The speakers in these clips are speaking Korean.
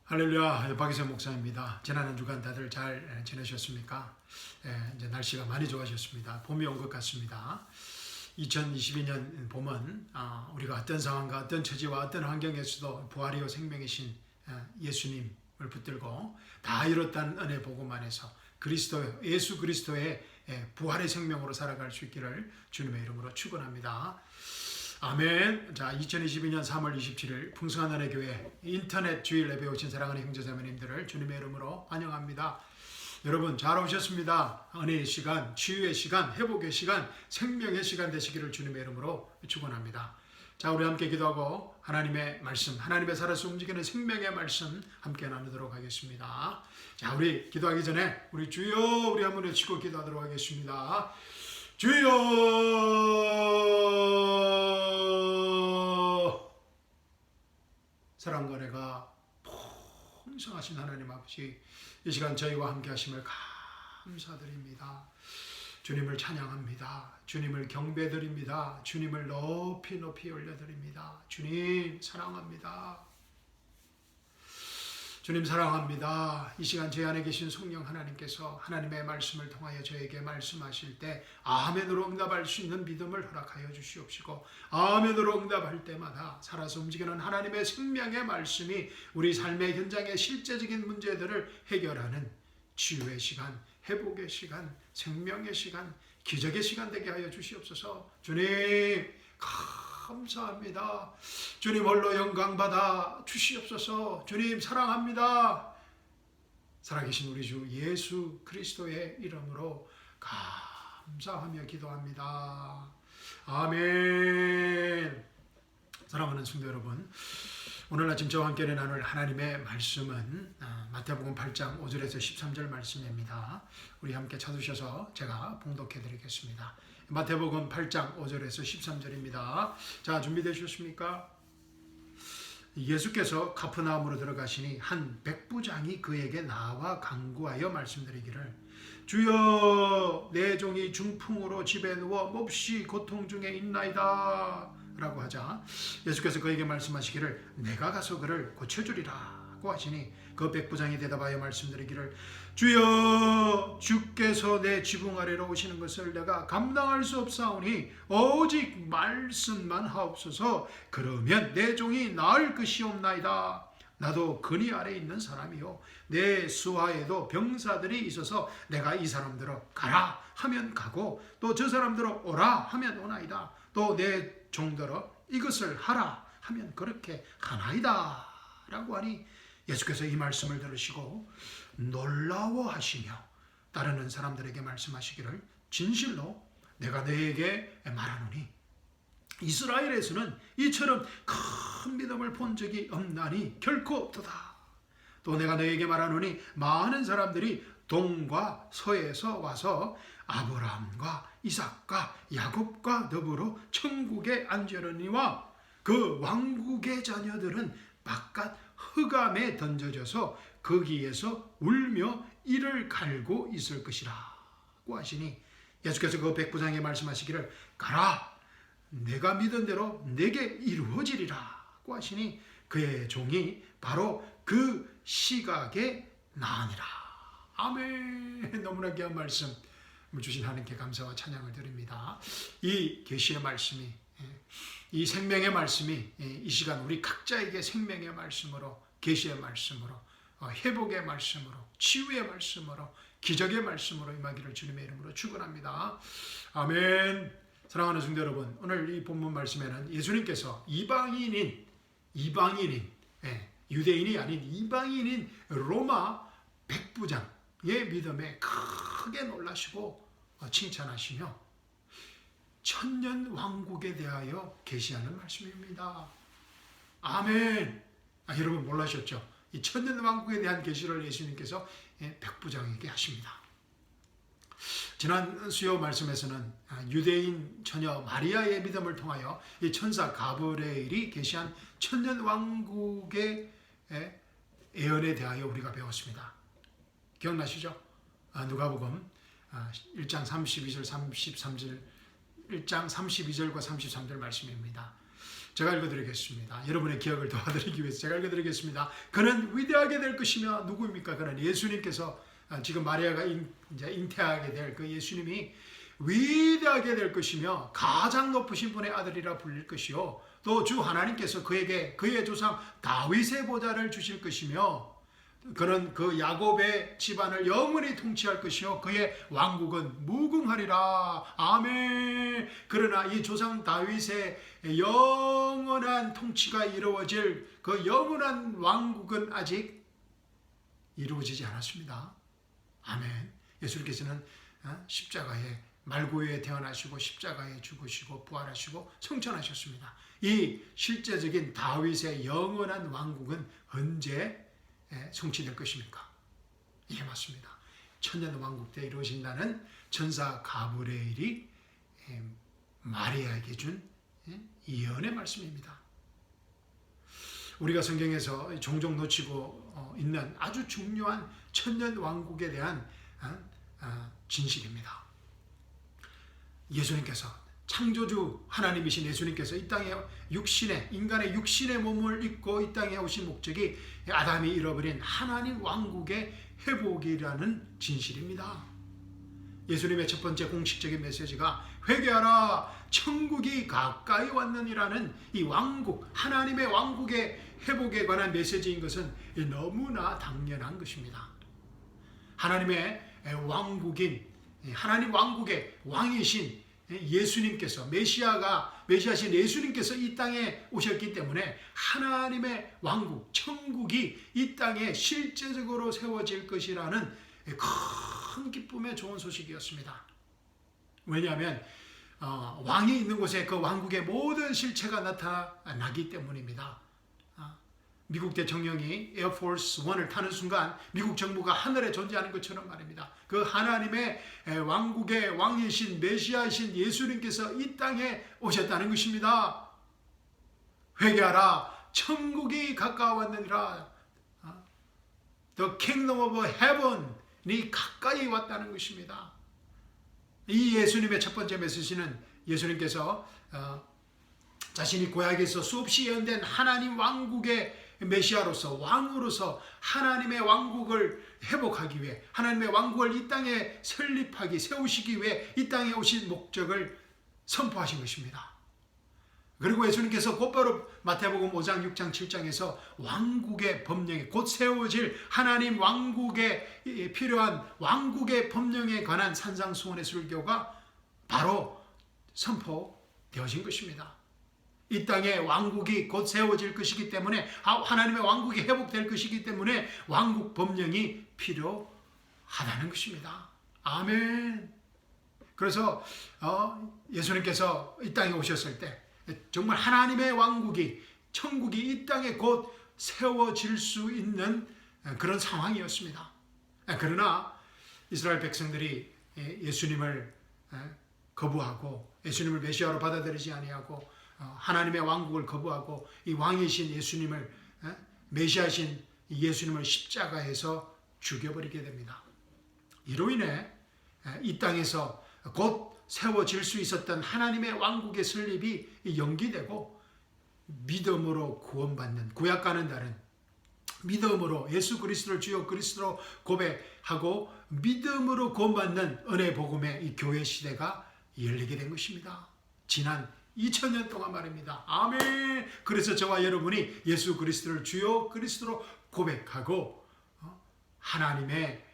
할렐루야, 박이세 목사입니다. 지난 한 주간 다들 잘 지내셨습니까? 이제 날씨가 많이 좋아졌습니다. 봄이 온 것 같습니다. 2022년 봄은 우리가 어떤 상황과 어떤 처지와 어떤 환경에서도 부활이요 생명이신 예수님을 붙들고 다 이뤘다는 은혜 복음 안에서 예수 그리스도의 부활의 생명으로 살아갈 수 있기를 주님의 이름으로 축원합니다. 아멘. 자, 2022년 3월 27일 풍성한 은혜 교회 인터넷 주일 예배 오신 사랑하는 형제자매님들을 주님의 이름으로 환영합니다. 여러분 잘 오셨습니다. 은혜의 시간, 치유의 시간, 회복의 시간, 생명의 시간 되시기를 주님의 이름으로 축원합니다. 자, 우리 함께 기도하고 하나님의 말씀, 하나님의 살아서 움직이는 생명의 말씀 함께 나누도록 하겠습니다. 자, 우리 기도하기 전에 우리 주여 우리 한번 외치고 기도하도록 하겠습니다. 주여 사랑과 은혜가 풍성하신 하나님 아버지, 이 시간 저희와 함께 하심을 감사드립니다. 주님을 찬양합니다. 주님을 경배드립니다. 주님을 높이 올려드립니다. 주님 사랑합니다. 주님 사랑합니다. 이 시간 제 안에 계신 성령 하나님께서 하나님의 말씀을 통하여 저에게 말씀하실 때 아멘으로 응답할 수 있는 믿음을 허락하여 주시옵시고, 아멘으로 응답할 때마다 살아서 움직이는 하나님의 생명의 말씀이 우리 삶의 현장의 실제적인 문제들을 해결하는 치유의 시간, 회복의 시간, 생명의 시간, 기적의 시간 되게 하여 주시옵소서. 주님 감사합니다. 주님 홀로 영광 받아 주시옵소서. 주님 사랑합니다. 살아계신 우리 주 예수 그리스도의 이름으로 감사하며 기도합니다. 아멘. 사랑하는 성도 여러분, 오늘 아침 저와 함께 나눌 하나님의 말씀은 마태복음 8장 5절에서 13절 말씀입니다. 우리 함께 찾으셔서 제가 봉독해 드리겠습니다. 마태복음 8장 5절에서 13절입니다. 자, 준비되셨습니까? 예수께서 가프나움으로 들어가시니 한 백부장이 그에게 나와 간구하여 말씀드리기를, 주여 내 종이 중풍으로 집에 누워 몹시 고통 중에 있나이다 라고 하자, 예수께서 그에게 말씀하시기를 내가 가서 그를 고쳐주리라고 하시니 그 백부장이 대답하여 말씀드리기를, 주여 주께서 내 지붕 아래로 오시는 것을 내가 감당할 수 없사오니 오직 말씀만 하옵소서. 그러면 내 종이 나을 것이옵나이다. 나도 그니 아래 있는 사람이요, 내 수하에도 병사들이 있어서 내가 이 사람들을 가라 하면 가고 또 저 사람들을 오라 하면 오나이다. 또 내 종들어 이것을 하라 하면 그렇게 하나이다 라고 하니, 예수께서 이 말씀을 들으시고 놀라워하시며 따르는 사람들에게 말씀하시기를, 진실로 내가 너에게 말하노니 이스라엘에서는 이처럼 큰 믿음을 본 적이 없나니 결코 없도다. 또 내가 너에게 말하노니 많은 사람들이 동과 서에서 와서 아브라함과 이삭과 야곱과 더불어 천국에 앉으려니와 그 왕국의 자녀들은 바깥 흑암에 던져져서 거기에서 울며 이를 갈고 있을 것이라고 하시니, 예수께서 그 백부장에 말씀하시기를 가라 내가 믿은 대로 내게 이루어지리라고 하시니 그의 종이 바로 그 시각에 나으니라. 아멘. 너무나 귀한 말씀 주신 하나님께 감사와 찬양을 드립니다. 이 계시의 말씀이, 이 생명의 말씀이 이 시간 우리 각자에게 생명의 말씀으로, 계시의 말씀으로, 회복의 말씀으로, 치유의 말씀으로, 기적의 말씀으로 임하기를 주님의 이름으로 축원합니다. 아멘. 사랑하는 성도 여러분, 오늘 이 본문 말씀에는 예수님께서 이방인인 유대인이 아닌 이방인인 로마 백부장의 믿음에 크게 놀라시고 칭찬하시며 천년 왕국에 대하여 계시하는 말씀입니다. 아멘. 여러분 몰라셨죠? 이 천년 왕국에 대한 계시를 예수님께서 백부장에게 하십니다. 지난 수요 말씀에서는 유대인 처녀 마리아의 믿음을 통하여 이 천사 가브리엘이 계시한 천년 왕국의 예언에 대하여 우리가 배웠습니다. 기억나시죠? 누가복음 1장 32절 33절 1장 32절과 33절 말씀입니다. 제가 읽어드리겠습니다. 여러분의 기억을 도와드리기 위해서 제가 읽어드리겠습니다. 그는 위대하게 될 것이며 누구입니까? 그는 예수님께서 지금 마리아가 이제 잉태하게 될 그 예수님이 위대하게 될 것이며 가장 높으신 분의 아들이라 불릴 것이요 또 주 하나님께서 그에게 그의 조상 다윗의 보좌를 주실 것이며 그는 그 야곱의 집안을 영원히 통치할 것이요 그의 왕국은 무궁하리라. 아멘. 그러나 이 조상 다윗의 영원한 통치가 이루어질 그 영원한 왕국은 아직 이루어지지 않았습니다. 아멘. 예수님께서는 십자가에 말구에 태어나시고 십자가에 죽으시고 부활하시고 성천하셨습니다. 이 실제적인 다윗의 영원한 왕국은 언제 성취될 것입니까? 이게 맞습니다. 천년 왕국 때 이루어진다는 천사 가브리엘이 마리아에게 준 예언의 말씀입니다. 우리가 성경에서 종종 놓치고 있는 아주 중요한 천년 왕국에 대한 진실입니다. 예수님께서 창조주 하나님이신 예수님께서 이 땅에 인간의 육신의 몸을 입고 이 땅에 오신 목적이 아담이 잃어버린 하나님 왕국의 회복이라는 진실입니다. 예수님의 첫 번째 공식적인 메시지가 회개하라 천국이 가까이 왔느니라는 이 왕국, 하나님의 왕국의 회복에 관한 메시지인 것은 너무나 당연한 것입니다. 하나님의 왕국인 하나님 왕국의 왕이신 예수님께서 메시아신 예수님께서 이 땅에 오셨기 때문에 하나님의 왕국 천국이 이 땅에 실제적으로 세워질 것이라는 큰 기쁨의 좋은 소식이었습니다. 왜냐하면 왕이 있는 곳에 그 왕국의 모든 실체가 나타나기 때문입니다. 미국 대통령이 에어포스 1을 타는 순간 미국 정부가 하늘에 존재하는 것처럼 말입니다. 그 하나님의 왕국의 왕이신 메시아이신 예수님께서 이 땅에 오셨다는 것입니다. 회개하라 천국이 가까웠느니라. The kingdom of heaven이 가까이 왔다는 것입니다. 이 예수님의 첫 번째 메시지는 예수님께서 자신이 고향에서 수없이 예언된 하나님 왕국의 메시아로서 왕으로서 하나님의 왕국을 회복하기 위해 하나님의 왕국을 이 땅에 세우시기 위해 이 땅에 오신 목적을 선포하신 것입니다. 그리고 예수님께서 곧바로 마태복음 5장 6장 7장에서 왕국의 법령에 곧 세워질 하나님 왕국에 필요한 왕국의 법령에 관한 산상수훈의 설교가 바로 선포되어진 것입니다. 이 땅에 왕국이 곧 세워질 것이기 때문에 하나님의 왕국이 회복될 것이기 때문에 왕국 법령이 필요하다는 것입니다. 아멘. 그래서 예수님께서 이 땅에 오셨을 때 정말 하나님의 왕국이 천국이 이 땅에 곧 세워질 수 있는 그런 상황이었습니다. 그러나 이스라엘 백성들이 예수님을 거부하고 예수님을 메시아로 받아들이지 아니하고 하나님의 왕국을 거부하고 이 왕이신 예수님을 메시아이신 예수님을 십자가에서 죽여버리게 됩니다. 이로 인해 이 땅에서 곧 세워질 수 있었던 하나님의 왕국의 설립이 연기되고 믿음으로 구원받는 구약과는 다른 믿음으로 예수 그리스도를 주요 그리스도로 고백하고 믿음으로 구원받는 은혜 복음의 이 교회 시대가 열리게 된 것입니다. 지난 2000년 동안 말입니다. 아멘. 그래서 저와 여러분이 예수 그리스도를 주요 그리스도로 고백하고 하나님의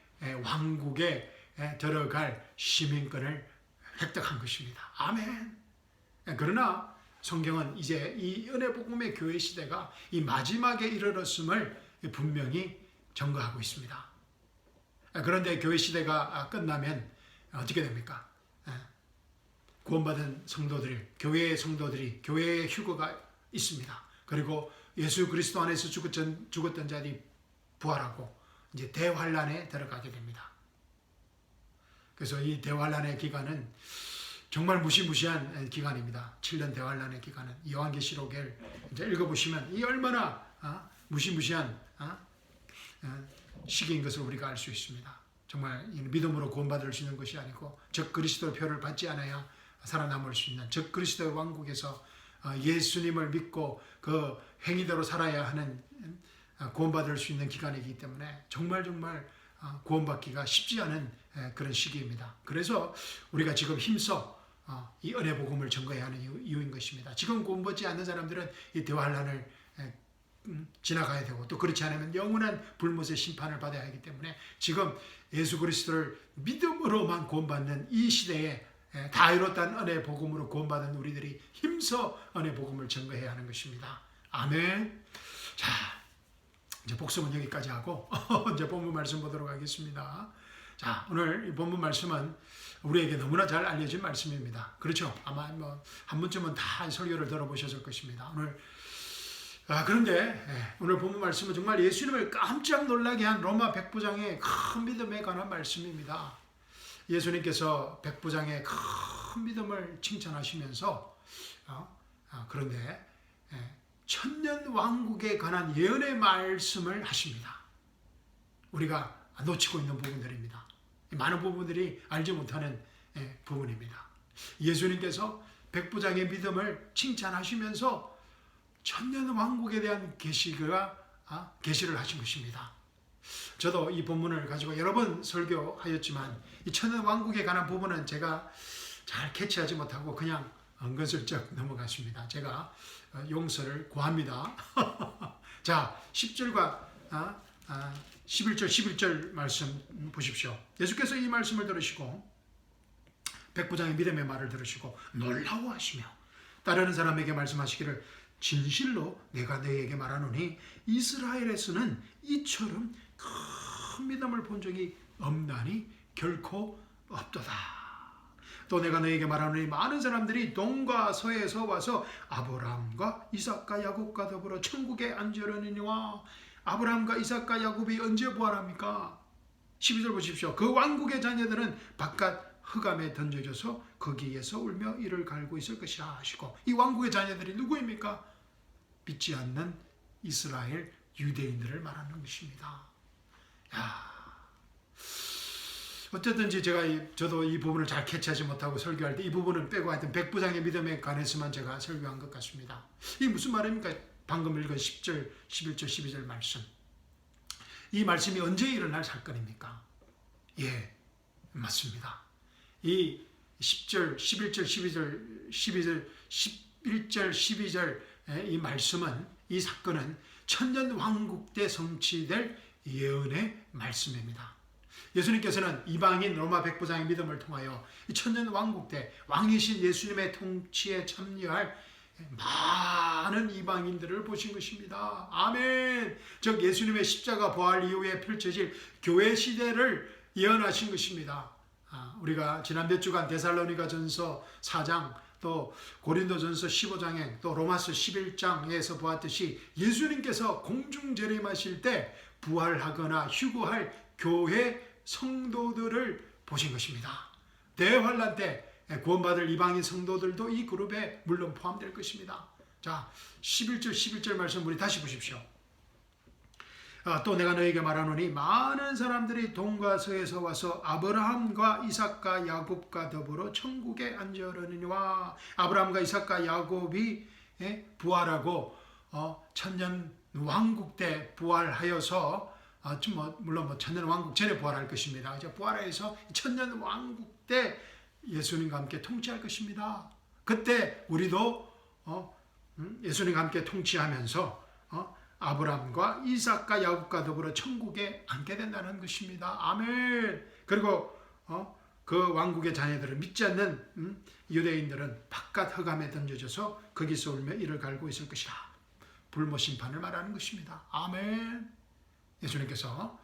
왕국에 들어갈 시민권을 획득한 것입니다. 아멘. 그러나 성경은 이제 이 은혜 복음의 교회 시대가 이 마지막에 이르렀음을 분명히 증거하고 있습니다. 그런데 교회 시대가 끝나면 어떻게 됩니까? 구원받은 성도들, 교회의 성도들이 교회의 휴거가 있습니다. 그리고 예수 그리스도 안에서 죽었던 자들이 부활하고 이제 대환란에 들어가게 됩니다. 그래서 이 대환란의 기간은 정말 무시무시한 기간입니다. 7년 대환란의 기간은 요한계시록을 이제 읽어보시면 이 얼마나 무시무시한 시기인 것을 우리가 알 수 있습니다. 정말 믿음으로 구원받을 수 있는 것이 아니고 적 그리스도의 표를 받지 않아야 살아남을 수 있는 적 그리스도의 왕국에서 예수님을 믿고 그 행위대로 살아야 하는 구원받을 수 있는 기간이기 때문에 정말 구원받기가 쉽지 않은 그런 시기입니다. 그래서 우리가 지금 힘써 이 은혜 복음을 전거해야 하는 이유인 것입니다. 지금 구원받지 않는 사람들은 이 대환란을 지나가야 되고 또 그렇지 않으면 영원한 불못의 심판을 받아야 하기 때문에 지금 예수 그리스도를 믿음으로만 구원받는 이 시대에 다 이뤘다는 은혜 복음으로 구원받은 우리들이 힘써 은혜 복음을 전거해야 하는 것입니다. 아멘. 자, 이제 복습은 여기까지 하고 이제 본문 말씀 보도록 하겠습니다. 자, 오늘 이 본문 말씀은 우리에게 너무나 잘 알려진 말씀입니다. 그렇죠? 아마 한 번쯤은 다 설교를 들어보셨을 것입니다. 그런데 오늘 본문 말씀은 정말 예수님을 깜짝 놀라게 한 로마 백부장의 큰 믿음에 관한 말씀입니다. 예수님께서 백부장의 큰 믿음을 칭찬하시면서 그런데 천년 왕국에 관한 예언의 말씀을 하십니다. 우리가 놓치고 있는 부분들입니다. 많은 부분들이 알지 못하는 부분입니다. 예수님께서 백부장의 믿음을 칭찬하시면서 천년 왕국에 대한 계시를 하신 것입니다. 저도 이 본문을 가지고 여러 번 설교하였지만 이 천년 왕국에 관한 부분은 제가 잘 캐치하지 못하고 그냥 은근슬쩍 넘어갔습니다. 제가 용서를 구합니다. 자, 10절과 11절 말씀 보십시오. 예수께서 이 말씀을 들으시고 백부장의 믿음의 말을 들으시고 놀라워하시며 따르는 사람에게 말씀하시기를 진실로 내가 너희에게 말하노니 이스라엘에서는 이처럼 큰 믿음을 본 적이 없나니 결코 없도다. 또 내가 너희에게 말하노니 많은 사람들이 동과 서에서 와서 아브라함과 이삭과 야곱과 더불어 천국에 앉으려니와 아브라함과 이삭과 야곱이 언제 부활합니까? 12절 보십시오. 그 왕국의 자녀들은 바깥 흑암에 던져져서 거기에서 울며 이를 갈고 있을 것이라 하시고, 이 왕국의 자녀들이 누구입니까? 믿지 않는 이스라엘 유대인들을 말하는 것입니다. 어쨌든지 저도 이 부분을 잘 캐치하지 못하고 설교할 때 이 부분을 빼고 하여튼 백부장의 믿음에 관해서만 제가 설교한 것 같습니다. 이게 무슨 말입니까? 방금 읽은 10절, 11절, 12절 말씀. 이 말씀이 언제 일어날 사건입니까? 예, 맞습니다. 이 10절, 11절, 11절, 12절 이 말씀은, 이 사건은 천년 왕국 때 성취될 예언의 말씀입니다. 예수님께서는 이방인 로마 백부장의 믿음을 통하여 이 천년 왕국 때 왕이신 예수님의 통치에 참여할 많은 이방인들을 보신 것입니다. 아멘. 즉 예수님의 십자가 부활 이후에 펼쳐질 교회 시대를 예언하신 것입니다. 우리가 지난 몇 주간 데살로니가전서 4장 또 고린도전서 15장에 또 로마서 11장에서 보았듯이 예수님께서 공중 재림하실 때 부활하거나 휴거할 교회 성도들을 보신 것입니다. 대환란 때 구원받을 이방인 성도들도 이 그룹에 물론 포함될 것입니다. 자, 11절 말씀 우리 다시 보십시오. 또 내가 너에게 말하노니 많은 사람들이 동과 서에서 와서 아브라함과 이삭과 야곱과 더불어 천국에 앉으려니와, 아브라함과 이삭과 야곱이 부활하고 천년 왕국 때 부활하여서 물론 천년 왕국 전에 부활할 것입니다. 이제 부활해서 천년 왕국 때 예수님과 함께 통치할 것입니다. 그때 우리도 예수님과 함께 통치하면서 아브라함과 이삭과 야곱과 더불어 천국에 앉게 된다는 것입니다. 아멘. 그리고 그 왕국의 자녀들을 믿지 않는 유대인들은 바깥 흑암에 던져져서 거기서 울며 이를 갈고 있을 것이라. 불모 심판을 말하는 것입니다. 아멘. 예수님께서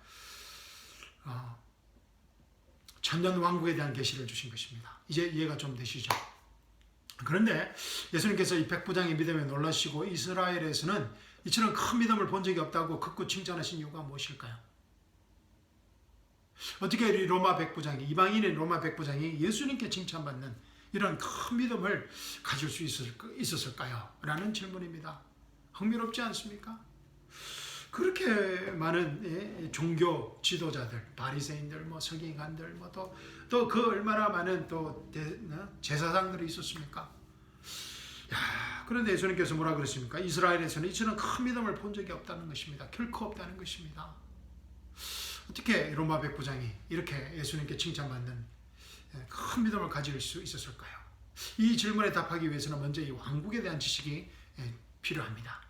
천년 왕국에 대한 계시를 주신 것입니다. 이제 이해가 좀 되시죠? 그런데 예수님께서 이 백부장의 믿음에 놀라시고 이스라엘에서는 이처럼 큰 믿음을 본 적이 없다고 극구 칭찬하신 이유가 무엇일까요? 어떻게 로마 백부장이, 이방인의 로마 백부장이 예수님께 칭찬받는 이런 큰 믿음을 가질 수 있었을까요? 라는 질문입니다. 흥미롭지 않습니까? 그렇게 많은 종교 지도자들, 바리새인들, 서기관들, 또 그 얼마나 많은 또 제사장들이 있었습니까? 그런데 예수님께서 뭐라 그랬습니까? 이스라엘에서는 이처럼 큰 믿음을 본 적이 없다는 것입니다. 결코 없다는 것입니다. 어떻게 로마 백부장이 이렇게 예수님께 칭찬받는 큰 믿음을 가질 수 있었을까요? 이 질문에 답하기 위해서는 먼저 이 왕국에 대한 지식이 필요합니다.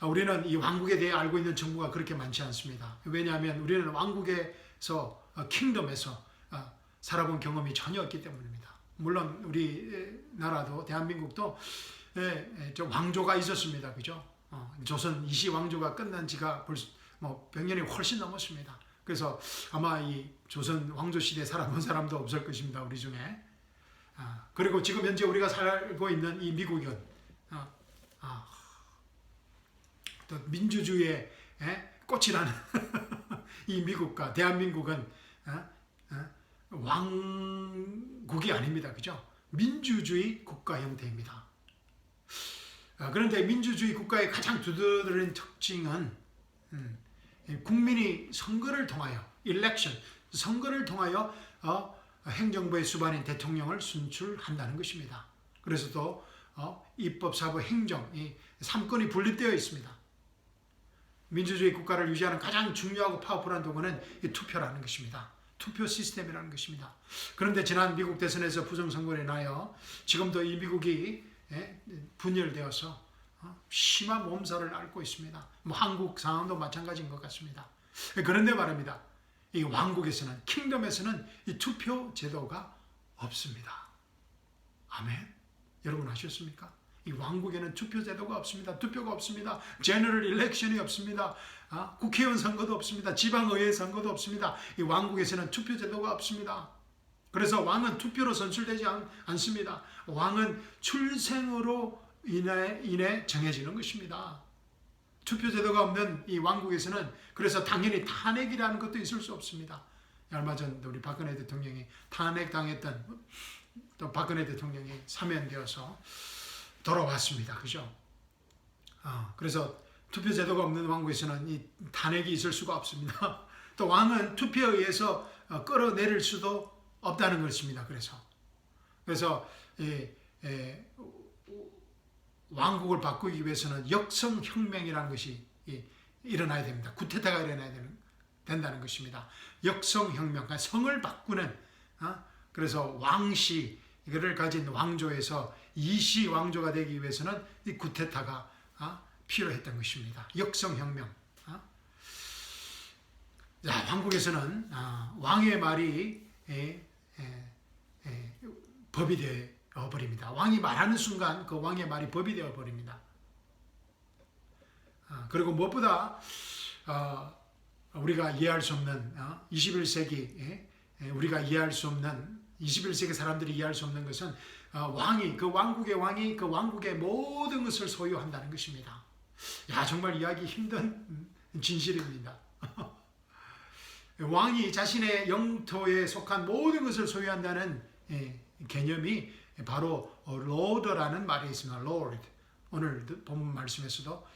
우리는 이 왕국에 대해 알고 있는 정보가 그렇게 많지 않습니다. 왜냐하면 우리는 왕국에서 킹덤에서 살아본 경험이 전혀 없기 때문입니다. 물론 우리나라도 대한민국도 왕조가 있었습니다. 그죠? 조선 이시 왕조가 끝난 지가 벌써 100년이 훨씬 넘었습니다. 그래서 아마 이 조선 왕조 시대에 살아본 사람도 없을 것입니다. 우리 중에. 그리고 지금 현재 우리가 살고 있는 이 미국은 또 민주주의의 꽃이라는 이 미국과 대한민국은 왕국이 아닙니다. 그죠? 민주주의 국가 형태입니다. 그런데 민주주의 국가의 가장 두드러진 특징은 국민이 선거를 통하여 선거를 통하여 행정부의 수반인 대통령을 선출한다는 것입니다. 그래서 또 입법, 사법, 행정 이 3권이 분립되어 있습니다. 민주주의 국가를 유지하는 가장 중요하고 파워풀한 도구는 이 투표라는 것입니다. 투표 시스템이라는 것입니다. 그런데 지난 미국 대선에서 부정선거로 인하여 지금도 이 미국이 분열되어서 심한 몸살을 앓고 있습니다. 한국 상황도 마찬가지인 것 같습니다. 그런데 말입니다. 이 왕국에서는, 킹덤에서는 이 투표 제도가 없습니다. 아멘. 여러분 아셨습니까? 이 왕국에는 투표 제도가 없습니다. 투표가 없습니다. 제너럴 일렉션이 없습니다. 국회의원 선거도 없습니다. 지방의회 선거도 없습니다. 이 왕국에서는 투표 제도가 없습니다. 그래서 왕은 투표로 선출되지 않습니다. 왕은 출생으로 인해 정해지는 것입니다. 투표 제도가 없는 이 왕국에서는 그래서 당연히 탄핵이라는 것도 있을 수 없습니다. 얼마 전 우리 박근혜 대통령이 탄핵당했던 또 박근혜 대통령이 사면되어서 돌아왔습니다. 그죠? 그래서 투표 제도가 없는 왕국에서는 이 탄핵이 있을 수가 없습니다. 또 왕은 투표에 의해서 끌어내릴 수도 없다는 것입니다. 그래서 왕국을 바꾸기 위해서는 역성혁명이라는 것이 일어나야 됩니다. 쿠데타가 일어나야 된다는 것입니다. 역성혁명, 그러니까 성을 바꾸는 그래서 왕시 이거를 가진 왕조에서 이시 왕조가 되기 위해서는 이 쿠데타가 필요했던 것입니다. 역성혁명. 왕국에서는 왕의 말이 법이 되어 버립니다. 왕이 말하는 순간 그 왕의 말이 법이 되어 버립니다. 그리고 무엇보다 우리가 이해할 수 없는 21세기 우리가 이해할 수 없는 21세기 사람들이 이해할 수 없는 것은 왕이 그 왕국의 모든 것을 소유한다는 것입니다. 정말 이해하기 힘든 진실입니다. 왕이 자신의 영토에 속한 모든 것을 소유한다는 개념이 바로 로드라는 말이 있습니다. Lord. 오늘 본 말씀에서도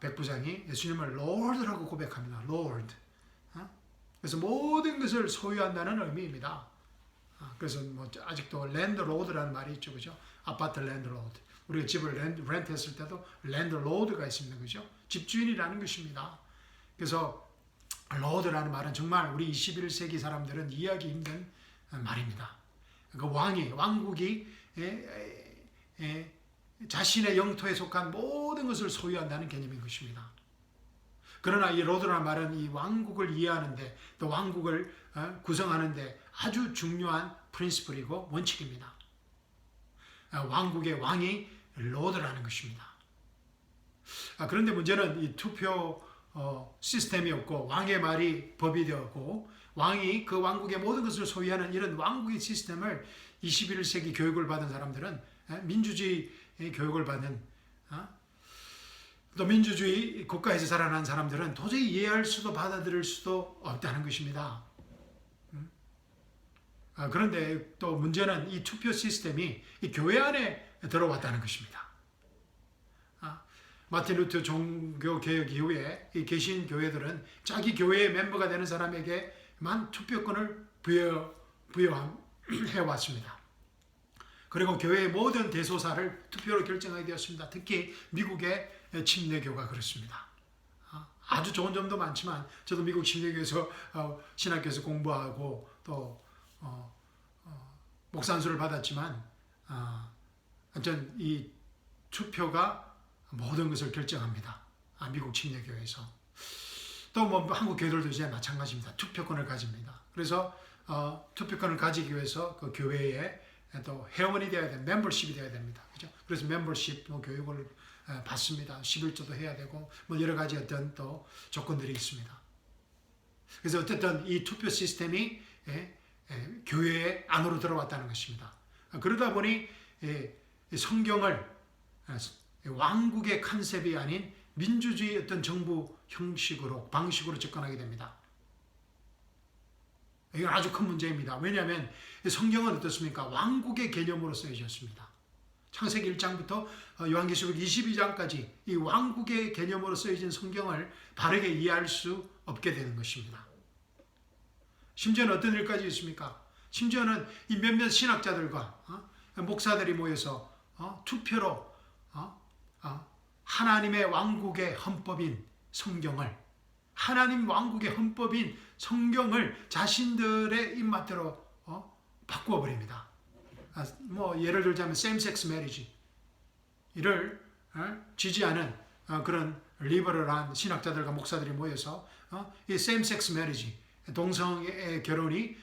백부장이 예수님을 Lord라고 고백합니다. Lord. 그래서 모든 것을 소유한다는 의미입니다. 그래서 아직도 랜드로드라는 말이 있죠, 그죠? 아파트 랜드로드. 우리가 집을 렌트했을 때도 랜드로드가 있습니다, 그죠? 집주인이라는 것입니다. 그래서 로드라는 말은 정말 우리 21세기 사람들은 이해하기 힘든 말입니다. 그 왕국이 자신의 영토에 속한 모든 것을 소유한다는 개념인 것입니다. 그러나 이 로드라는 말은 이 왕국을 이해하는데 또 왕국을 구성하는데 아주 중요한 프린시플이고 원칙입니다. 왕국의 왕이 로드라는 것입니다. 그런데 문제는 이 투표 시스템이 없고 왕의 말이 법이 되었고 왕이 그 왕국의 모든 것을 소유하는 이런 왕국의 시스템을 21세기 교육을 받은 사람들은 민주주의 교육을 받는 또 민주주의 국가에서 자라난 사람들은 도저히 이해할 수도 받아들일 수도 없다는 것입니다. 그런데 또 문제는 이 투표 시스템이 이 교회 안에 들어왔다는 것입니다. 마틴 루터 종교개혁 이후에 이 개신 교회들은 자기 교회의 멤버가 되는 사람에게만 투표권을 부여해왔습니다. 그리고 교회의 모든 대소사를 투표로 결정하게 되었습니다. 특히 미국의 침례교가 그렇습니다. 아주 좋은 점도 많지만 저도 미국 침례교에서 신학교에서 공부하고 또 목사 안수를 받았지만 하여튼 이 투표가 모든 것을 결정합니다. 미국 침례교회에서. 또 뭐 한국 교회들도 이제 마찬가지입니다. 투표권을 가집니다. 그래서 투표권을 가지기 위해서 그 교회에 또 회원이 되어야 됩니다. 멤버십이 되어야 됩니다. 그죠? 그래서 멤버십 교육을 받습니다. 11조도 해야 되고 뭐 여러 가지 어떤 또 조건들이 있습니다. 그래서 어쨌든 이 투표 시스템이 교회 안으로 들어왔다는 것입니다. 그러다 보니 성경을 왕국의 컨셉이 아닌 민주주의 어떤 정부 형식으로 방식으로 접근하게 됩니다. 이건 아주 큰 문제입니다. 왜냐하면 성경은 어떻습니까? 왕국의 개념으로 쓰여졌습니다. 창세기 1장부터 요한계시록 22장까지 이 왕국의 개념으로 쓰여진 성경을 바르게 이해할 수 없게 되는 것입니다. 심지어는 어떤 일까지 있습니까? 심지어는 이 몇몇 신학자들과 목사들이 모여서 투표로 하나님의 왕국의 헌법인 성경을, 하나님 왕국의 헌법인 성경을 자신들의 입맛대로 바꾸어 버립니다. 뭐 예를 들자면 same-sex marriage 이를 지지하는 그런 리버럴한 신학자들과 목사들이 모여서 이 same-sex marriage, 동성애 결혼이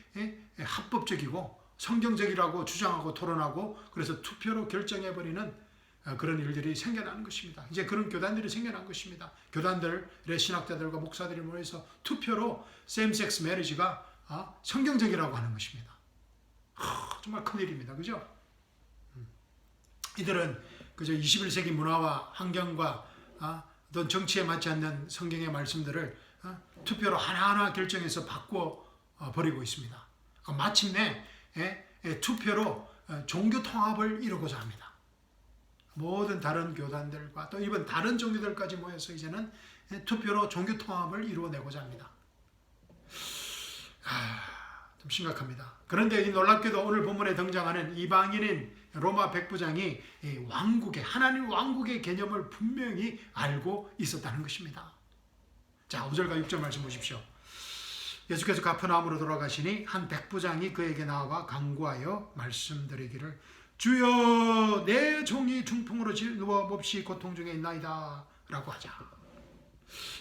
합법적이고 성경적이라고 주장하고 토론하고 그래서 투표로 결정해버리는 그런 일들이 생겨나는 것입니다. 이제 그런 교단들이 생겨난 것입니다. 교단들의 신학자들과 목사들이 모여서 투표로 same-sex marriage가 성경적이라고 하는 것입니다. 정말 큰일입니다. 그죠? 이들은 그저 21세기 문화와 환경과 어떤 정치에 맞지 않는 성경의 말씀들을 투표로 하나하나 결정해서 바꿔 버리고 있습니다. 마침내 투표로 종교 통합을 이루고자 합니다. 모든 다른 교단들과 또 이번 다른 종교들까지 모여서 이제는 투표로 종교 통합을 이루어내고자 합니다. 좀 심각합니다. 그런데 이 놀랍게도 오늘 본문에 등장하는 이방인인 로마 백부장이 왕국의, 하나님 왕국의 개념을 분명히 알고 있었다는 것입니다. 자, 5절과 6절 말씀 보십시오. 예수께서 가퍼나움으로 돌아가시니 한 백부장이 그에게 나와 간구하여 말씀드리기를 주여 내 종이 중풍으로 누워 몹시 고통 중에 있나이다 라고 하자.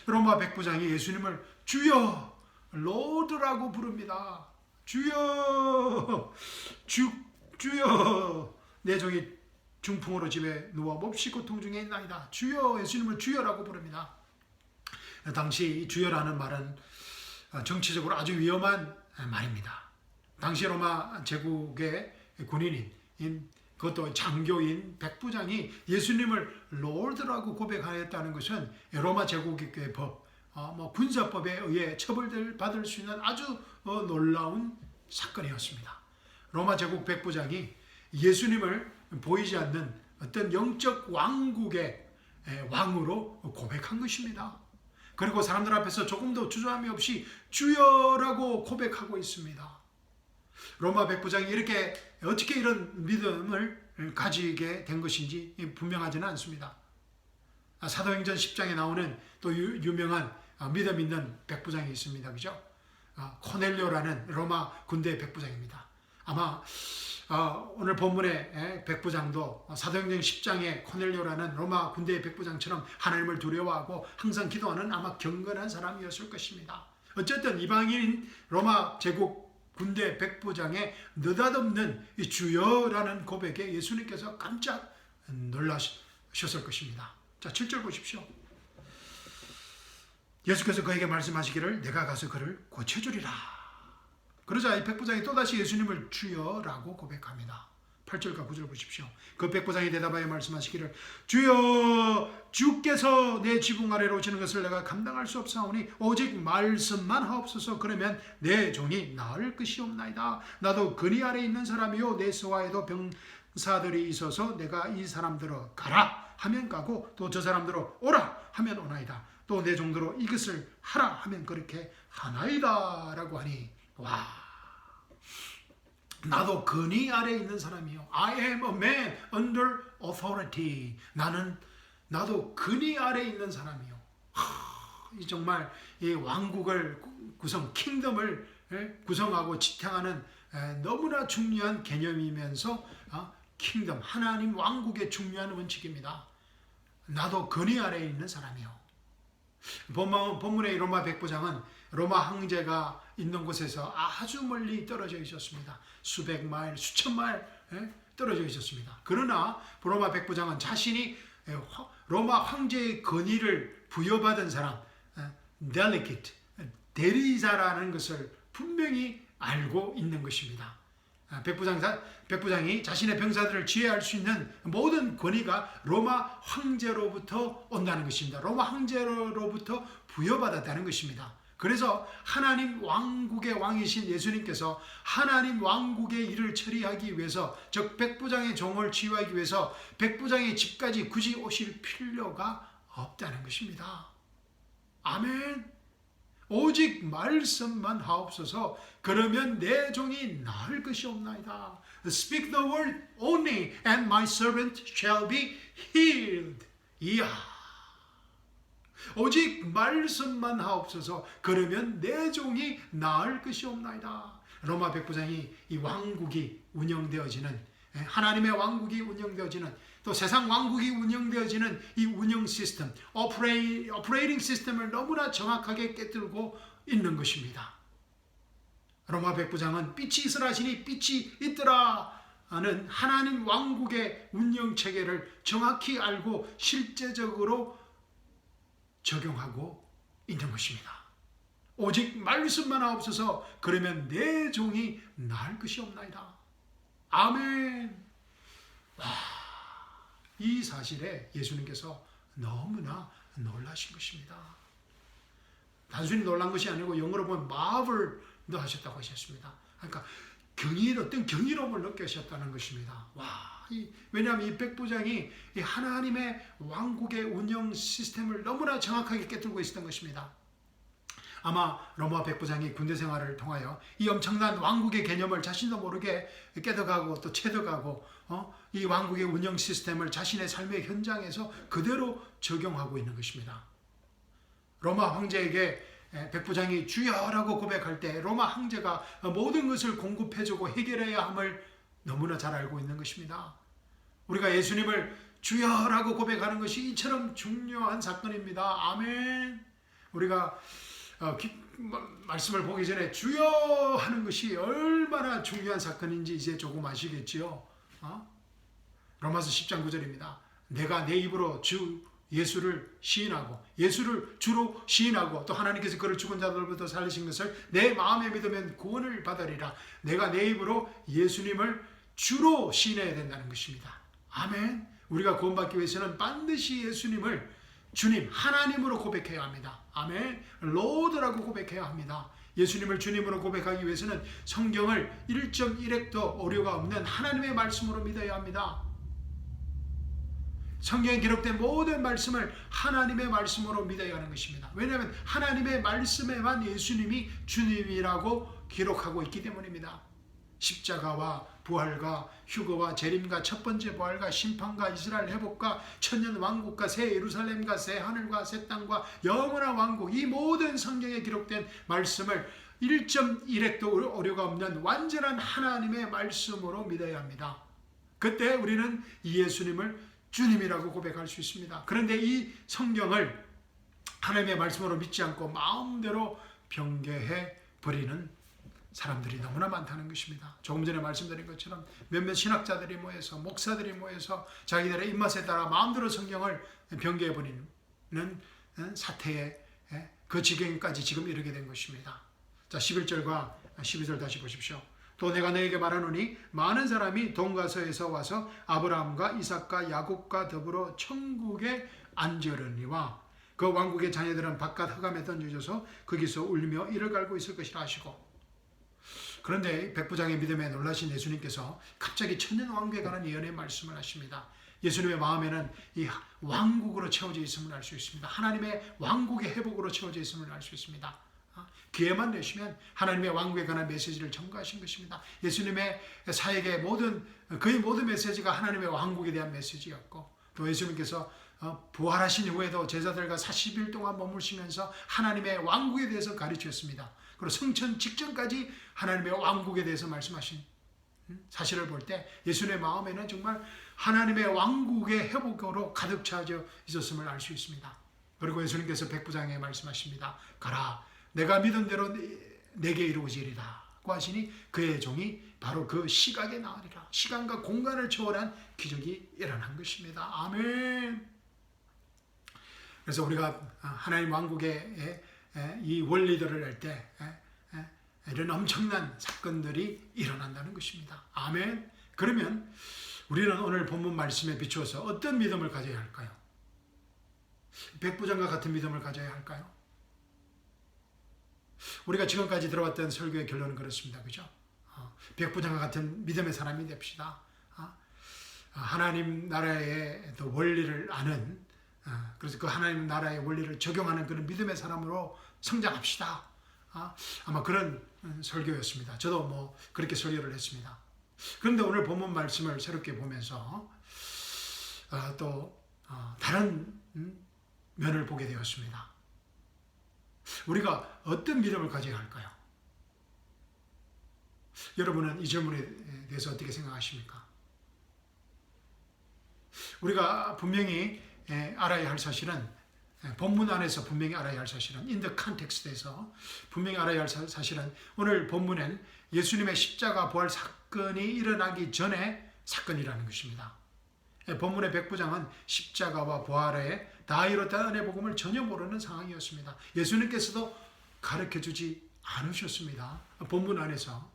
로마 백부장이 예수님을 주여 로드라고 부릅니다. 주여 주여 내 종이 중풍으로 집에 누워 몹시 고통 중에 있나이다. 주여, 예수님을 주여라고 부릅니다. 당시 이 주여라는 말은 정치적으로 아주 위험한 말입니다. 당시 로마 제국의 군인인 그것도 장교인 백부장이 예수님을 롤드라고 고백하였다는 것은 로마 제국의 법, 군사법에 의해 처벌받을 수 있는 아주 놀라운 사건이었습니다. 로마 제국 백부장이 예수님을 보이지 않는 어떤 영적 왕국의 왕으로 고백한 것입니다. 그리고 사람들 앞에서 조금도 주저함이 없이 주여라고 고백하고 있습니다. 로마 백부장이 이렇게 어떻게 이런 믿음을 가지게 된 것인지 분명하지는 않습니다. 사도행전 10장에 나오는 또 유명한 믿음 있는 백부장이 있습니다. 그죠? 코넬료라는 로마 군대 백부장입니다. 아마 오늘 본문의 백부장도 사도행전 10장의 코넬료라는 로마 군대의 백부장처럼 하나님을 두려워하고 항상 기도하는 아마 경건한 사람이었을 것입니다. 어쨌든 이방인 로마 제국 군대 백부장의 느닷없는 이 주여라는 고백에 예수님께서 깜짝 놀라셨을 것입니다. 자, 7절 보십시오. 예수께서 그에게 말씀하시기를 내가 가서 그를 고쳐주리라. 그러자 이 백부장이 또다시 예수님을 주여라고 고백합니다. 8절과 9절 보십시오. 그 백부장이 대답하여 말씀하시기를 주여 주께서 내 지붕 아래로 오시는 것을 내가 감당할 수 없사오니 오직 말씀만 하옵소서. 그러면 내 종이 나을 것이 없나이다. 나도 그니 아래 있는 사람이요 내 소아에도 병사들이 있어서 내가 이 사람들어 가라 하면 가고 또 저 사람들어 오라 하면 오나이다. 또 내 종들어 이것을 하라 하면 그렇게 하나이다 라고 하니 와, 나도 근위 아래에 있는 사람이요. I am a man under authority. 나도 근위 아래에 있는 사람이요. 이 정말 이 왕국을 킹덤을 구성하고 지탱하는 너무나 중요한 개념이면서 킹덤, 하나님 왕국의 중요한 원칙입니다. 나도 근위 아래에 있는 사람이요. 본문의 로마 백부장은 로마 황제가 있는 곳에서 아주 멀리 떨어져 있었습니다. 수백 마일, 수천 마일 떨어져 있었습니다. 그러나 로마 백부장은 자신이 로마 황제의 권위를 부여받은 사람, delegate, 대리자라는 것을 분명히 알고 있는 것입니다. 백부장이 자신의 병사들을 지휘할 수 있는 모든 권위가 로마 황제로부터 온다는 것입니다. 로마 황제로부터 부여받았다는 것입니다. 그래서 하나님 왕국의 왕이신 예수님께서 하나님 왕국의 일을 처리하기 위해서, 즉 백부장의 종을 지휘하기 위해서 백부장의 집까지 굳이 오실 필요가 없다는 것입니다. 아멘. 오직 말씀만 하옵소서. 그러면 내 종이 나을 것이 없나이다. Speak the word only, and my servant shall be healed. 이야, 오직 말씀만 하옵소서. 그러면 내 종이 나을 것이 없나이다. 로마 백부장이 이 왕국이 운영되어지는, 하나님의 왕국이 운영되어지는, 또 세상 왕국이 운영되어지는 이 운영 시스템, 오퍼레이팅 시스템을 너무나 정확하게 깨뜨리고 있는 것입니다. 로마 백부장은 빛이 있으라 하시니 빛이 있더라 하는 하나님 왕국의 운영 체계를 정확히 알고 실제적으로 적용하고 있는 것입니다. 오직 말씀만 하옵소서. 그러면 내 종이 나을 것이 없나이다. 아멘. 이 사실에 예수님께서 너무나 놀라신 것입니다. 단순히 놀란 것이 아니고 영어로 보면 marvel도 하셨다고 하셨습니다. 그러니까 어떤 경이로움을 느끼셨다는 것입니다. 왜냐하면 이 백부장이 이 하나님의 왕국의 운영 시스템을 너무나 정확하게 깨뜨리고 있었던 것입니다. 아마 로마 백부장이 군대 생활을 통하여 이 엄청난 왕국의 개념을 자신도 모르게 깨닫고 또 체득하고 이 왕국의 운영 시스템을 자신의 삶의 현장에서 그대로 적용하고 있는 것입니다. 로마 황제에게 백부장이 주여라고 고백할 때 로마 황제가 모든 것을 공급해주고 해결해야 함을 너무나 잘 알고 있는 것입니다. 우리가 예수님을 주여라고 고백하는 것이 이처럼 중요한 사건입니다. 아멘. 우리가 말씀을 보기 전에 주여 하는 것이 얼마나 중요한 사건인지 이제 조금 아시겠지요. 로마서 10장 9절입니다. 내가 내 입으로 주 예수를 시인하고 예수를 주로 시인하고 또 하나님께서 그를 죽은 자들로부터 살리신 것을 내 마음에 믿으면 구원을 받으리라. 내가 내 입으로 예수님을 주로 시인해야 된다는 것입니다. 아멘. 우리가 구원받기 위해서는 반드시 예수님을 주님, 하나님으로 고백해야 합니다. 아멘. 로드라고 고백해야 합니다. 예수님을 주님으로 고백하기 위해서는 성경을 1.1획도 오류가 없는 하나님의 말씀으로 믿어야 합니다. 성경에 기록된 모든 말씀을 하나님의 말씀으로 믿어야 하는 것입니다. 왜냐하면 하나님의 말씀에만 예수님이 주님이라고 기록하고 있기 때문입니다. 십자가와 부활과 휴거와 재림과 첫 번째 부활과 심판과 이스라엘 회복과 천년 왕국과 새 예루살렘과 새 하늘과 새 땅과 영원한 왕국, 이 모든 성경에 기록된 말씀을 1.1획도 오류가 없는 완전한 하나님의 말씀으로 믿어야 합니다. 그때 우리는 이 예수님을 주님이라고 고백할 수 있습니다. 그런데 이 성경을 하나님의 말씀으로 믿지 않고 마음대로 변개해 버리는 사람들이 너무나 많다는 것입니다. 조금 전에 말씀드린 것처럼 몇몇 신학자들이 모여서, 목사들이 모여서 자기들의 입맛에 따라 마음대로 성경을 변개해 버리는 사태에 그 지경까지 지금 이르게 된 것입니다. 자, 11절과 12절 다시 보십시오. 또 내가 너에게 말하노니 많은 사람이 동과 서에서 와서 아브라함과 이삭과 야곱과 더불어 천국에 앉으려니와 그 왕국의 자녀들은 바깥 흑암에 던져져서 거기서 울며 이를 갈고 있을 것이라 하시고. 그런데 백부장의 믿음에 놀라신 예수님께서 갑자기 천년 왕국에 관한 예언의 말씀을 하십니다. 예수님의 마음에는 이 왕국으로 채워져 있음을 알 수 있습니다. 하나님의 왕국의 회복으로 채워져 있음을 알 수 있습니다. 기회만 되시면 하나님의 왕국에 관한 메시지를 전가하신 것입니다. 예수님의 사역의 거의 모든 메시지가 하나님의 왕국에 대한 메시지였고, 또 예수님께서 부활하신 이후에도 제자들과 40일 동안 머무시면서 하나님의 왕국에 대해서 가르치셨습니다. 그리고 성천 직전까지 하나님의 왕국에 대해서 말씀하신 사실을 볼 때 예수님의 마음에는 정말 하나님의 왕국의 회복으로 가득 차져 있었음을 알 수 있습니다. 그리고 예수님께서 백부장에게 말씀하십니다. 가라, 내가 믿은 대로 내게 이루어지리라 고 하시니 그의 종이 바로 그 시각에 나으리라. 시간과 공간을 초월한 기적이 일어난 것입니다. 아멘. 그래서 우리가 하나님 왕국의 이 원리들을 할 때 이런 엄청난 사건들이 일어난다는 것입니다. 아멘. 그러면 우리는 오늘 본문 말씀에 비추어서 어떤 믿음을 가져야 할까요? 백부장과 같은 믿음을 가져야 할까요? 우리가 지금까지 들어왔던 설교의 결론은 그렇습니다. 그죠? 백부장과 같은 믿음의 사람이 됩시다. 하나님 나라의 또 원리를 아는, 그래서 그 하나님 나라의 원리를 적용하는 그런 믿음의 사람으로 성장합시다. 아마 그런 설교였습니다. 저도 그렇게 설교를 했습니다. 그런데 오늘 본문 말씀을 새롭게 보면서 또 다른 면을 보게 되었습니다. 우리가 어떤 믿음을 가져야 할까요? 여러분은 이 질문에 대해서 어떻게 생각하십니까? 우리가 분명히 알아야 할 사실은, 본문 안에서 분명히 알아야 할 사실은, in the context에서 분명히 알아야 할 사실은, 오늘 본문엔 예수님의 십자가 부활 사건이 일어나기 전에 사건이라는 것입니다. 본문의 백부장은 십자가와 부활에 다 이뤘다는 은혜 복음을 전혀 모르는 상황이었습니다. 예수님께서도 가르쳐주지 않으셨습니다. 본문 안에서.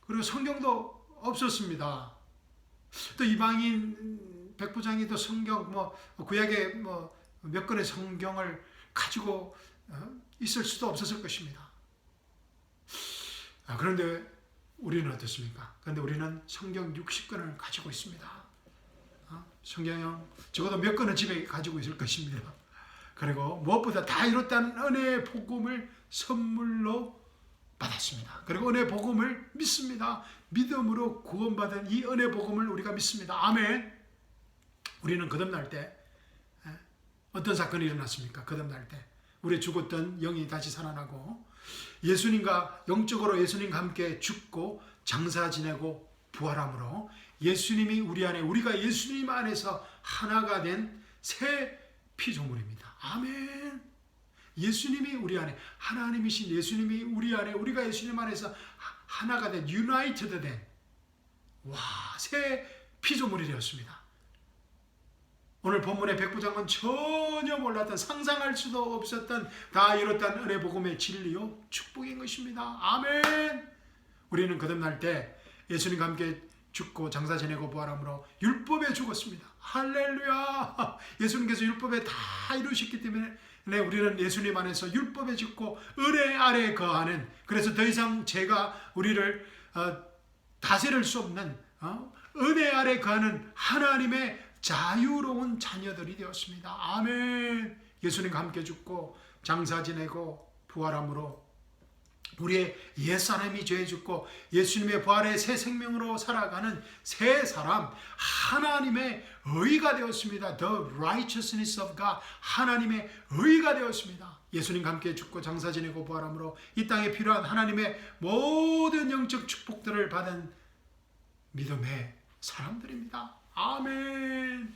그리고 성경도 없었습니다. 또 이방인 백부장이 또 성경 구약의 몇 권의 성경을 가지고 있을 수도 없었을 것입니다. 그런데 우리는 어떻습니까? 그런데 우리는 성경 60권을 가지고 있습니다. 성경 적어도 몇 권은 집에 가지고 있을 것입니다. 그리고 무엇보다 다 이뤘다는 은혜의 복음을 선물로 받았습니다. 그리고 은혜 복음을 믿습니다. 믿음으로 구원받은 이 은혜 복음을 우리가 믿습니다. 아멘. 우리는 거듭날 때 어떤 사건이 일어났습니까? 거듭날 때 우리 죽었던 영이 다시 살아나고 예수님과 영적으로 예수님과 함께 죽고 장사 지내고 부활함으로 예수님이 우리 안에, 우리가 예수님 안에서 하나가 된 새 피조물입니다. 아멘. 예수님이 우리 안에, 하나님이신 예수님이 우리 안에, 우리가 예수님 안에서 하나가 된, 유나이티드 된, 새 피조물이 되었습니다. 오늘 본문의 백부장은 전혀 몰랐던, 상상할 수도 없었던 다 이뤘다는 은혜 복음의 진리요 축복인 것입니다. 아멘. 우리는 거듭날 때 예수님과 함께 죽고 장사 지내고 부활함으로 율법에 죽었습니다. 할렐루야. 예수님께서 율법에 다 이루셨기 때문에 우리는 예수님 안에서 율법에 죽고 은혜 아래에 거하는, 그래서 더 이상 죄가 우리를 다스릴 수 없는 은혜 아래에 거하는 하나님의 자유로운 자녀들이 되었습니다. 아멘. 예수님과 함께 죽고 장사 지내고 부활함으로 우리의 옛사람이 죄에 죽고 예수님의 부활의 새 생명으로 살아가는 새 사람, 하나님의 의가 되었습니다. The righteousness of God, 하나님의 의가 되었습니다. 예수님과 함께 죽고 장사 지내고 부활함으로 이 땅에 필요한 하나님의 모든 영적 축복들을 받은 믿음의 사람들입니다. 아멘.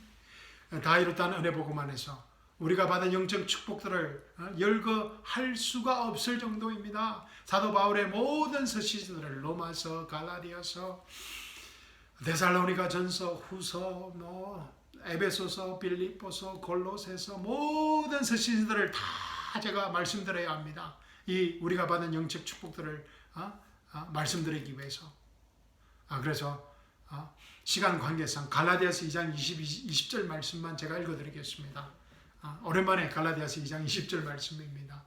다 이뤘다는 은혜 복음 안에서 우리가 받은 영적 축복들을 열거할 수가 없을 정도입니다. 사도 바울의 모든 서신들을 로마서, 갈라디아서, 데살로니가 전서, 후서, 에베소서, 빌립보서, 골로새서, 모든 서신들을 다 제가 말씀드려야 합니다. 이 우리가 받은 영적 축복들을 말씀드리기 위해서. 그래서 시간 관계상 갈라디아서 2장 20절 말씀만 제가 읽어드리겠습니다. 오랜만에 갈라디아서 2장 20절 말씀입니다.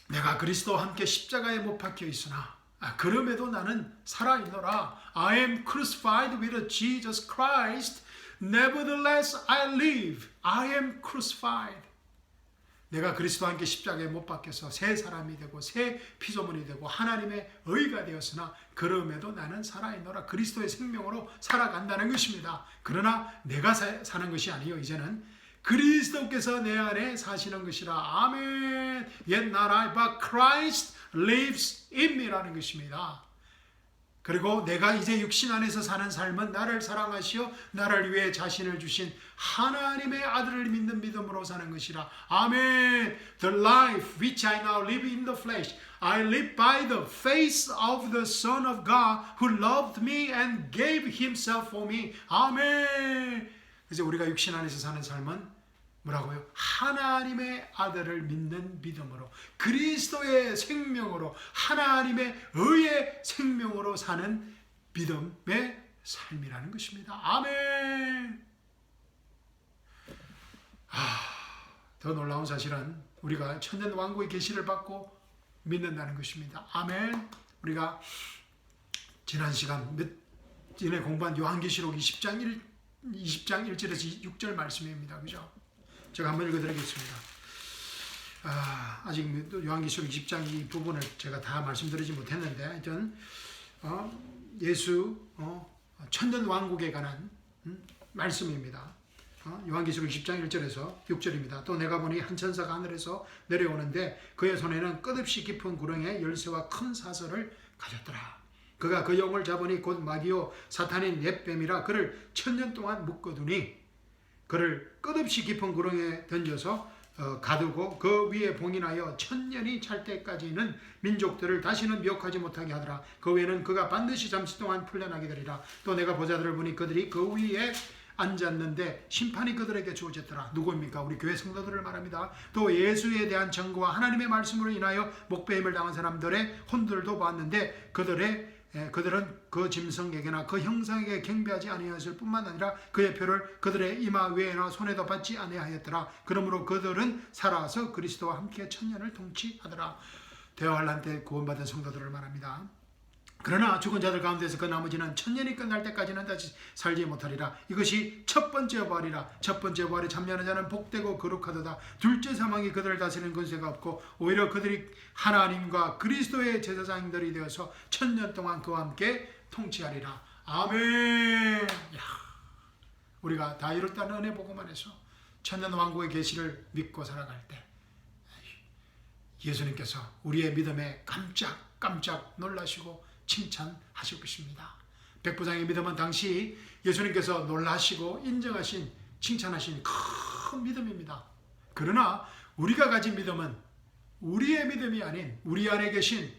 내가 그리스도와 함께 십자가에 못 박혀 있으나 그럼에도 나는 살아있노라. I am crucified with Jesus Christ. Nevertheless I live, I am crucified. 내가 그리스도와 함께 십자가에 못 박혀서 새 사람이 되고 새 피조물이 되고 하나님의 의가 되었으나 그럼에도 나는 살아있노라. 그리스도의 생명으로 살아간다는 것입니다. 그러나 내가 사는 것이 아니요, 이제는 그리스도께서 내 안에 사시는 것이라. 아멘. Yet not I, but Christ lives in me라는 것입니다. 그리고 내가 이제 육신 안에서 사는 삶은 나를 사랑하시어 나를 위해 자신을 주신 하나님의 아들을 믿는 믿음으로 사는 것이라. 아멘. The life which I now live in the flesh, I live by the faith of the Son of God who loved me and gave himself for me. 아멘. 그래서 우리가 육신 안에서 사는 삶은 뭐라고요? 하나님의 아들을 믿는 믿음으로, 그리스도의 생명으로, 하나님의 의의 생명으로 사는 믿음의 삶이라는 것입니다. 아멘. 더 놀라운 사실은 우리가 천년 왕국의 계시를 받고 믿는다는 것입니다. 아멘. 우리가 지난 시간 몇 전에 공부한 요한계시록 20장 1절에서 6절 말씀입니다. 그죠? 제가 한번 읽어드리겠습니다. 아직 요한계시록 20장 이 부분을 제가 다 말씀드리지 못했는데, 하여튼 예수 천년 왕국에 관한 말씀입니다. 요한계시록 20장 1절에서 6절입니다. 또 내가 보니 한 천사가 하늘에서 내려오는데 그의 손에는 끝없이 깊은 구렁에 열쇠와 큰 사설을 가졌더라. 그가 그 영을 잡으니 곧 마귀요 사탄인 옛뱀이라 그를 천년 동안 묶어두니 그를 끝없이 깊은 구렁에 던져서 가두고 그 위에 봉인하여 천년이 찰 때까지는 민족들을 다시는 미혹하지 못하게 하더라. 그 외에는 그가 반드시 잠시 동안 풀려나게 되리라. 또 내가 보자들을 보니 그들이 그 위에 앉았는데 심판이 그들에게 주어졌더라. 누구입니까? 우리 교회 성도들을 말합니다. 또 예수에 대한 증거와 하나님의 말씀으로 인하여 목배임을 당한 사람들의 혼들도 보았는데 그들은 그 짐승에게나 그 형상에게 경배하지 아니하였을 뿐만 아니라 그의 표를 그들의 이마 위에나 손에도 받지 아니하였더라. 그러므로 그들은 살아서 그리스도와 함께 천년을 통치하더라. 대환란 때 구원받은 성도들을 말합니다. 그러나 죽은 자들 가운데서 그 나머지는 천년이 끝날 때까지는 다시 살지 못하리라. 이것이 첫 번째 부활이라. 첫 번째 부활에 참여하는 자는 복되고 거룩하도다. 둘째 사망이 그들을 다스리는 권세가 없고 오히려 그들이 하나님과 그리스도의 제사장들이 되어서 천년 동안 그와 함께 통치하리라. 아멘. 우리가 다 이뤘다는 은혜 복음 안에서 천년 왕국의 계시를 믿고 살아갈 때 예수님께서 우리의 믿음에 깜짝 놀라시고 칭찬하실 것입니다. 백부장의 믿음은 당시 예수님께서 놀라시고 인정하신, 칭찬하신 큰 믿음입니다. 그러나 우리가 가진 믿음은 우리의 믿음이 아닌 우리 안에 계신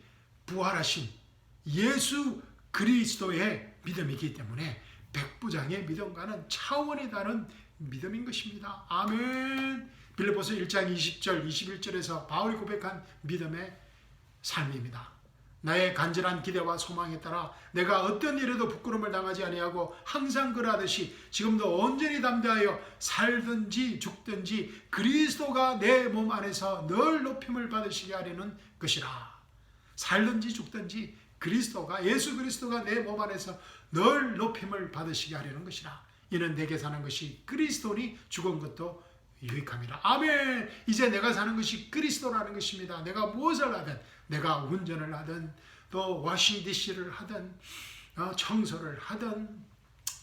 부활하신 예수 그리스도의 믿음이기 때문에 백부장의 믿음과는 차원이 다른 믿음인 것입니다. 아멘. 빌립보서 1장 20절 21절에서 바울이 고백한 믿음의 삶입니다. 나의 간절한 기대와 소망에 따라 내가 어떤 일에도 부끄러움을 당하지 아니하고 항상 그러하듯이 지금도 온전히 담대하여 살든지 죽든지 그리스도가 내 몸 안에서 늘 높임을 받으시게 하려는 것이라. 살든지 죽든지 그리스도가, 예수 그리스도가 내 몸 안에서 늘 높임을 받으시게 하려는 것이라. 이는 내게 사는 것이 그리스도니 죽은 것도 유익함이라. 아멘. 이제 내가 사는 것이 그리스도라는 것입니다. 내가 무엇을 하든, 내가 운전을 하든 또 와싱 디시를 하든 청소를 하든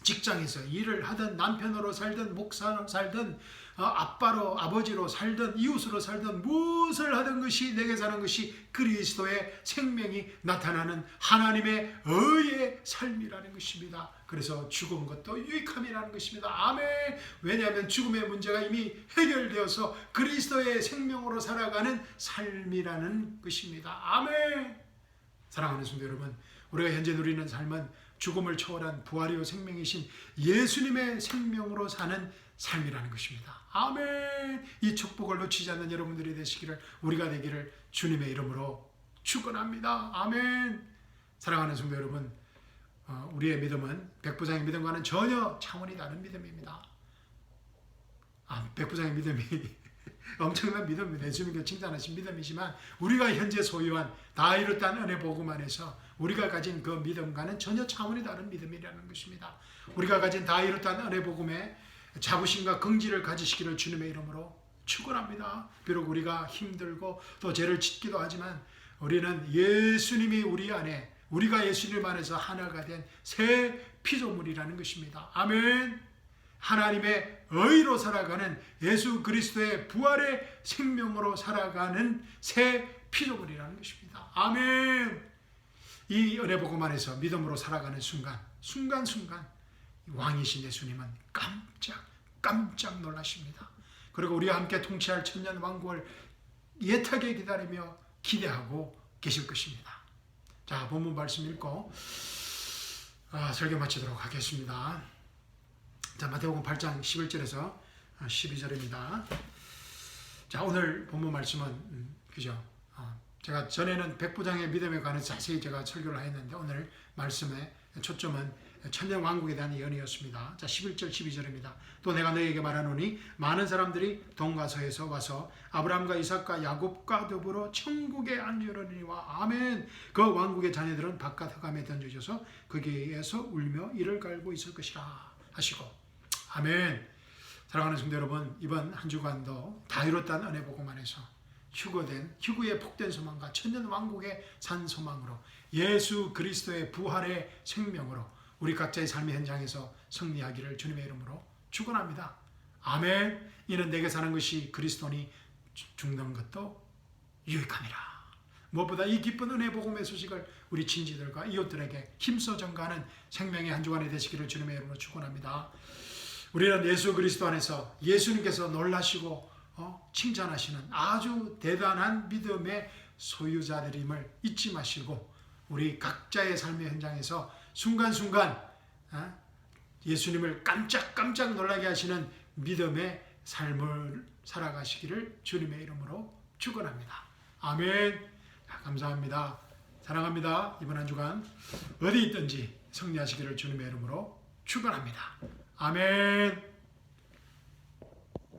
직장에서 일을 하든 남편으로 살든 목사로 살든 아빠로 아버지로 살든 이웃으로 살든 무엇을 하든 것이 내게 사는 것이 그리스도의 생명이 나타나는 하나님의 의의 삶이라는 것입니다. 그래서 죽은 것도 유익함이라는 것입니다. 아멘. 왜냐하면 죽음의 문제가 이미 해결되어서 그리스도의 생명으로 살아가는 삶이라는 것입니다. 아멘. 사랑하는 성도 여러분, 우리가 현재 누리는 삶은 죽음을 초월한 부활이요 생명이신 예수님의 생명으로 사는 삶이라는 것입니다. 아멘. 이 축복을 놓치지 않는 여러분들이 되시기를, 우리가 되기를 주님의 이름으로 축원합니다. 아멘. 사랑하는 성도 여러분, 우리의 믿음은 백부장의 믿음과는 전혀 차원이 다른 믿음입니다. 백부장의 믿음이 엄청난 믿음입니다. 예수님께서 칭찬하신 믿음이지만 우리가 현재 소유한 다 이뤘다는 은혜 복음 안에서 우리가 가진 그 믿음과는 전혀 차원이 다른 믿음이라는 것입니다. 우리가 가진 다 이뤘다는 은혜 복음에 자부심과 긍지를 가지시기를 주님의 이름으로 축원합니다. 비록 우리가 힘들고 또 죄를 짓기도 하지만 우리는 예수님이 우리 안에, 우리가 예수님 안에서 하나가 된 새 피조물이라는 것입니다. 아멘. 하나님의 의로 살아가는 예수 그리스도의 부활의 생명으로 살아가는 새 피조물이라는 것입니다. 아멘. 이 은혜 복음 안에서 믿음으로 살아가는 순간순간 왕이신 예수님은 깜짝 놀라십니다. 그리고 우리와 함께 통치할 천년 왕국을 예타게 기다리며 기대하고 계실 것입니다. 자, 본문 말씀 읽고 설교 마치도록 하겠습니다. 자, 마태복음 8장 11절에서 12절입니다. 자, 오늘 본문 말씀은 그죠? 제가 전에는 백부장의 믿음에 관해서 자세히 제가 설교를 했는데 오늘 말씀의 초점은 천년 왕국에 대한 예언이었습니다. 자, 11절 12절입니다. 또 내가 너희에게 말하노니 많은 사람들이 동가서에서 와서 아브라함과 이삭과 야곱과 더불어 천국에 앉으려니와 아멘. 그 왕국의 자녀들은 바깥 흑암에 던져져서 거기에서 울며 이를 갈고 있을 것이라 하시고 아멘. 사랑하는 성도 여러분, 이번 한 주간도 다 이뤘다는 은혜 복음 안에서 휴구의 복된 소망과 천년 왕국의 산 소망으로 예수 그리스도의 부활의 생명으로 우리 각자의 삶의 현장에서 승리하기를 주님의 이름으로 축원합니다. 아멘. 이는 내게 사는 것이 그리스도니 죽는 것도 유익함이라. 무엇보다 이 기쁜 은혜 복음의 소식을 우리 친지들과 이웃들에게 힘써 전가하는 생명의 한 주간이 되시기를 주님의 이름으로 축원합니다. 우리는 예수 그리스도 안에서 예수님께서 놀라시고 칭찬하시는 아주 대단한 믿음의 소유자들임을 잊지 마시고 우리 각자의 삶의 현장에서 순간순간 예수님을 깜짝 놀라게 하시는 믿음의 삶을 살아가시기를 주님의 이름으로 축원합니다. 아멘. 감사합니다. 사랑합니다. 이번 한 주간 어디 있든지 승리하시기를 주님의 이름으로 축원합니다. 아멘.